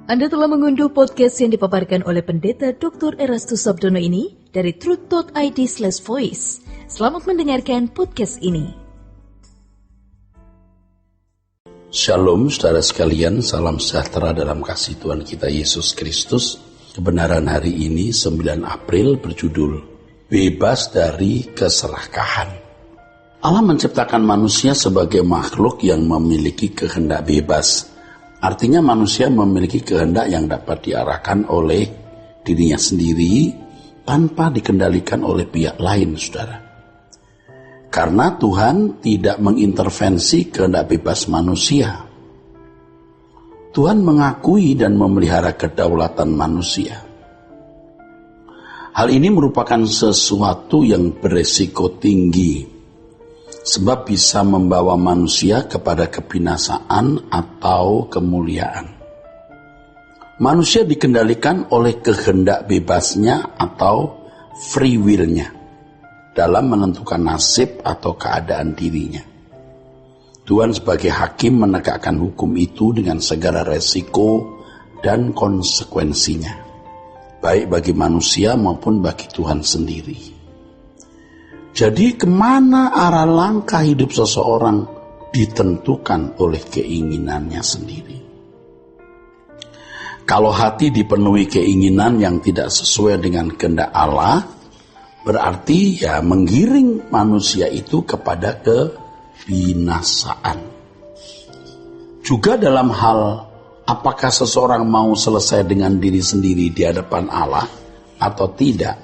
Anda telah mengunduh podcast yang dipaparkan oleh Pendeta Dr. Erastus Sabdono ini dari truth.id/voice. Selamat mendengarkan podcast ini. Shalom saudara sekalian, salam sejahtera dalam kasih Tuhan kita Yesus Kristus. Kebenaran hari ini 9 April berjudul Bebas dari Keserakahan. Allah menciptakan manusia sebagai makhluk yang memiliki kehendak bebas. Artinya manusia memiliki kehendak yang dapat diarahkan oleh dirinya sendiri tanpa dikendalikan oleh pihak lain, saudara. Karena Tuhan tidak mengintervensi kehendak bebas manusia. Tuhan mengakui dan memelihara kedaulatan manusia. Hal ini merupakan sesuatu yang beresiko tinggi, sebab bisa membawa manusia kepada kebinasaan atau kemuliaan. Manusia dikendalikan oleh kehendak bebasnya atau free will-nya dalam menentukan nasib atau keadaan dirinya. Tuhan sebagai hakim menegakkan hukum itu dengan segala resiko dan konsekuensinya, baik bagi manusia maupun bagi Tuhan sendiri. Jadi kemana arah langkah hidup seseorang ditentukan oleh keinginannya sendiri. Kalau hati dipenuhi keinginan yang tidak sesuai dengan kehendak Allah, berarti ya menggiring manusia itu kepada kebinasaan. Juga dalam hal apakah seseorang mau selesai dengan diri sendiri di hadapan Allah atau tidak,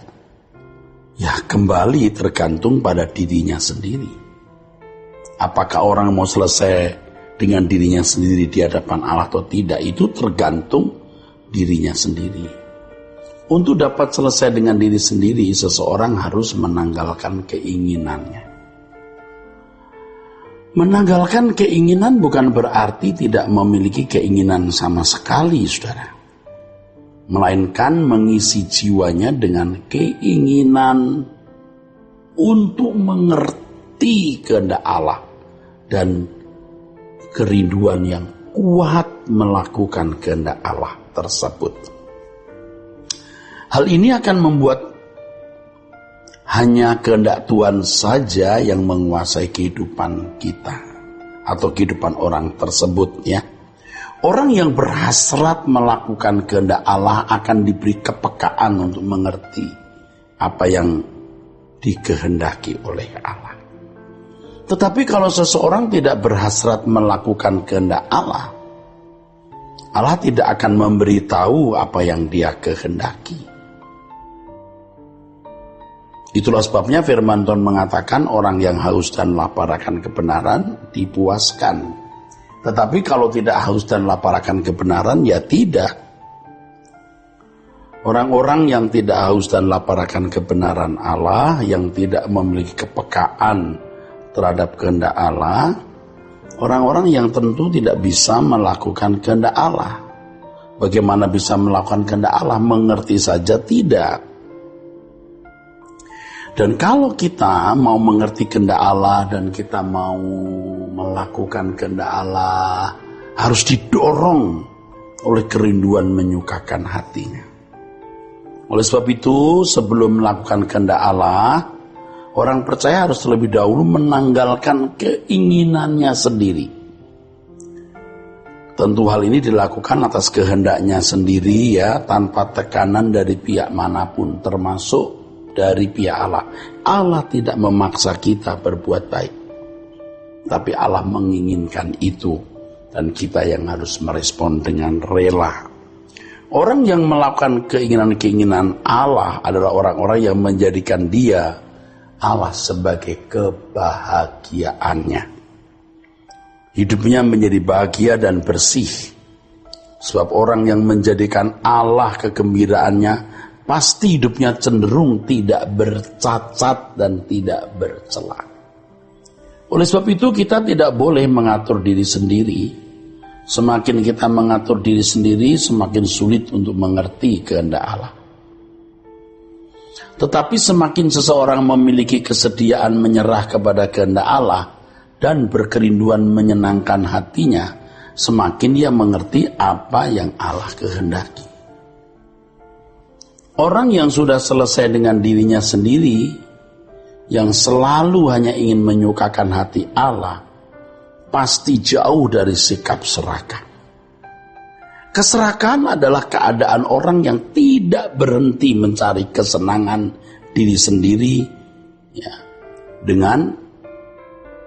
ya kembali tergantung pada dirinya sendiri. Apakah orang mau selesai dengan dirinya sendiri di hadapan Allah atau tidak, itu tergantung dirinya sendiri. Untuk dapat selesai dengan diri sendiri, seseorang harus menanggalkan keinginannya. Menanggalkan keinginan bukan berarti tidak memiliki keinginan sama sekali, saudara. Melainkan mengisi jiwanya dengan keinginan untuk mengerti kehendak Allah dan kerinduan yang kuat melakukan kehendak Allah tersebut. Hal ini akan membuat hanya kehendak Tuhan saja yang menguasai kehidupan kita atau kehidupan orang tersebut, ya. Orang yang berhasrat melakukan kehendak Allah akan diberi kepekaan untuk mengerti apa yang dikehendaki oleh Allah. Tetapi kalau seseorang tidak berhasrat melakukan kehendak Allah, Allah tidak akan memberitahu apa yang dia kehendaki. Itulah sebabnya firman Tuhan mengatakan orang yang haus dan lapar akan kebenaran dipuaskan. Tetapi kalau tidak haus dan lapar akan kebenaran, ya tidak. Orang-orang yang tidak haus dan lapar akan kebenaran Allah, yang tidak memiliki kepekaan terhadap kehendak Allah, orang-orang yang tentu tidak bisa melakukan kehendak Allah. Bagaimana bisa melakukan kehendak Allah? Mengerti saja tidak. Dan kalau kita mau mengerti kehendak Allah dan kita mau melakukan kehendak Allah, harus didorong oleh kerinduan menyukakan hatinya. Oleh sebab itu, sebelum melakukan kehendak Allah, orang percaya harus terlebih dahulu menanggalkan keinginannya sendiri. Tentu hal ini dilakukan atas kehendaknya sendiri, ya, tanpa tekanan dari pihak manapun, termasuk dari pihak Allah. Allah tidak memaksa kita berbuat baik, tapi Allah menginginkan itu, dan kita yang harus merespon dengan rela. Orang yang melakukan keinginan-keinginan Allah adalah orang-orang yang menjadikan dia, Allah, sebagai kebahagiaannya. Hidupnya menjadi bahagia dan bersih. Sebab orang yang menjadikan Allah kegembiraannya, pasti hidupnya cenderung tidak bercacat dan tidak bercela. Oleh sebab itu kita tidak boleh mengatur diri sendiri. Semakin kita mengatur diri sendiri, semakin sulit untuk mengerti kehendak Allah. Tetapi semakin seseorang memiliki kesediaan menyerah kepada kehendak Allah dan berkerinduan menyenangkan hatinya, semakin ia mengerti apa yang Allah kehendaki. Orang yang sudah selesai dengan dirinya sendiri, yang selalu hanya ingin menyukakan hati Allah, pasti jauh dari sikap serakah. Keserakahan adalah keadaan orang yang tidak berhenti mencari kesenangan diri sendiri, ya, dengan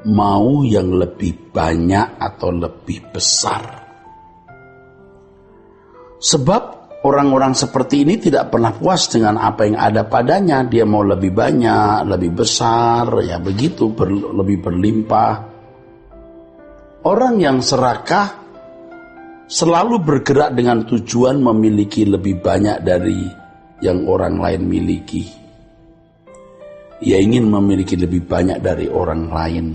mau yang lebih banyak atau lebih besar. Sebab orang-orang seperti ini tidak pernah puas dengan apa yang ada padanya. Dia mau lebih banyak, lebih besar, ya begitu, lebih berlimpah. Orang yang serakah selalu bergerak dengan tujuan memiliki lebih banyak dari yang orang lain miliki. Ia ingin memiliki lebih banyak dari orang lain,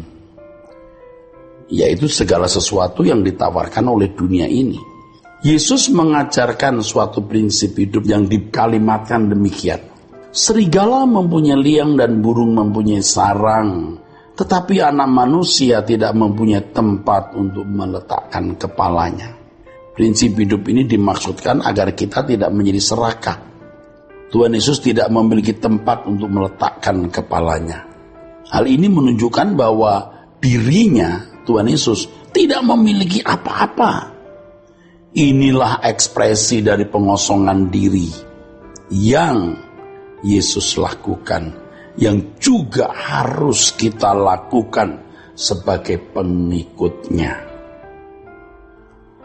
yaitu segala sesuatu yang ditawarkan oleh dunia ini. Yesus mengajarkan suatu prinsip hidup yang dikalimatkan demikian. Serigala mempunyai liang dan burung mempunyai sarang, tetapi anak manusia tidak mempunyai tempat untuk meletakkan kepalanya. Prinsip hidup ini dimaksudkan agar kita tidak menjadi serakah. Tuhan Yesus tidak memiliki tempat untuk meletakkan kepalanya. Hal ini menunjukkan bahwa dirinya, Tuhan Yesus, tidak memiliki apa-apa. Inilah ekspresi dari pengosongan diri yang Yesus lakukan, yang juga harus kita lakukan sebagai pengikutnya.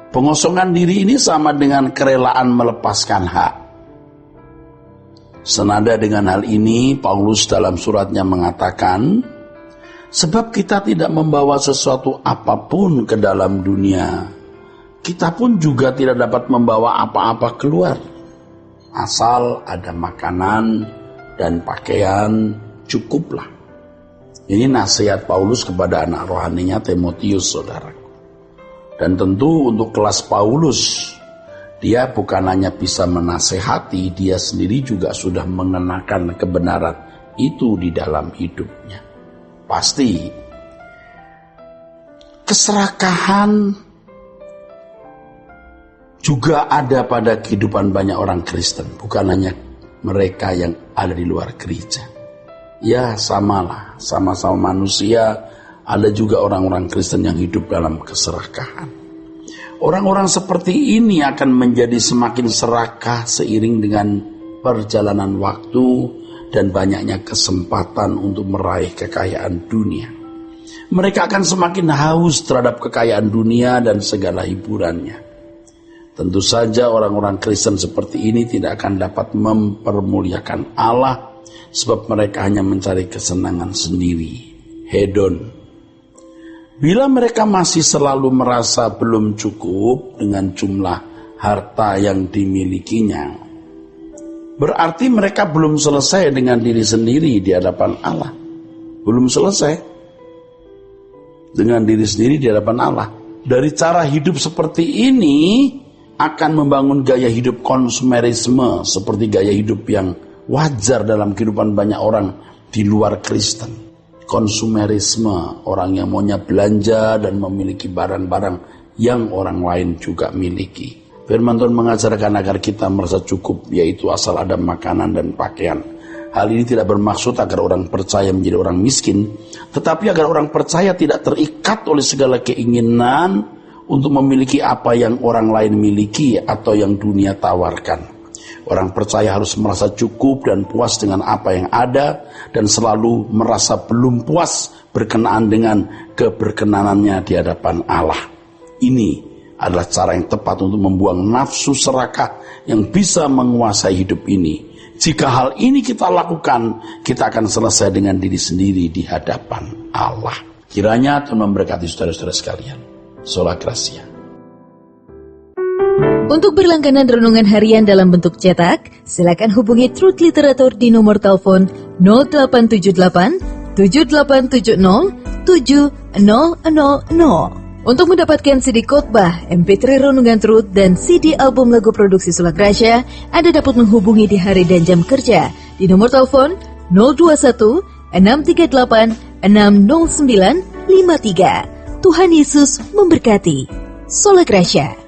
Pengosongan diri ini sama dengan kerelaan melepaskan hak. Senada dengan hal ini, Paulus dalam suratnya mengatakan, sebab kita tidak membawa sesuatu apapun ke dalam dunia, kita pun juga tidak dapat membawa apa-apa keluar. Asal ada makanan dan pakaian, cukuplah. Ini nasihat Paulus kepada anak rohaninya Timotius, saudaraku. Dan tentu untuk kelas Paulus, dia bukan hanya bisa menasehati, dia sendiri juga sudah mengenakan kebenaran itu di dalam hidupnya. Pasti keserakahan juga ada pada kehidupan banyak orang Kristen, bukan hanya mereka yang ada di luar gereja. Ya samalah, sama-sama manusia. Ada juga orang-orang Kristen yang hidup dalam keserakahan. Orang-orang seperti ini akan menjadi semakin serakah seiring dengan perjalanan waktu dan banyaknya kesempatan untuk meraih kekayaan dunia. Mereka akan semakin haus terhadap kekayaan dunia dan segala hiburannya. Tentu saja orang-orang Kristen seperti ini tidak akan dapat mempermuliakan Allah, sebab mereka hanya mencari kesenangan sendiri, hedon. Bila mereka masih selalu merasa belum cukup dengan jumlah harta yang dimilikinya, berarti mereka belum selesai dengan diri sendiri di hadapan Allah. Belum selesai dengan diri sendiri di hadapan Allah. Dari cara hidup seperti ini akan membangun gaya hidup konsumerisme, seperti gaya hidup yang wajar dalam kehidupan banyak orang di luar Kristen. Konsumerisme, orang yang maunya belanja dan memiliki barang-barang yang orang lain juga miliki. Firman Tuhan mengajarkan agar kita merasa cukup, yaitu asal ada makanan dan pakaian. Hal ini tidak bermaksud agar orang percaya menjadi orang miskin, tetapi agar orang percaya tidak terikat oleh segala keinginan untuk memiliki apa yang orang lain miliki atau yang dunia tawarkan. Orang percaya harus merasa cukup dan puas dengan apa yang ada, dan selalu merasa belum puas berkenaan dengan keberkenanannya di hadapan Allah. Ini adalah cara yang tepat untuk membuang nafsu serakah yang bisa menguasai hidup ini. Jika hal ini kita lakukan, kita akan selesai dengan diri sendiri di hadapan Allah. Kiranya Tuhan memberkati saudara-saudara sekalian. Sola Gracia. Untuk berlangganan renungan harian dalam bentuk cetak, silakan hubungi Truth Literatur di nomor telepon 0878 7870 7000. Untuk mendapatkan CD khotbah, MP3 renungan Truth, dan CD album lagu produksi Sola Gracia, Anda dapat menghubungi di hari dan jam kerja di nomor telepon 021 638 60953. Tuhan Yesus memberkati. Sola Gracia.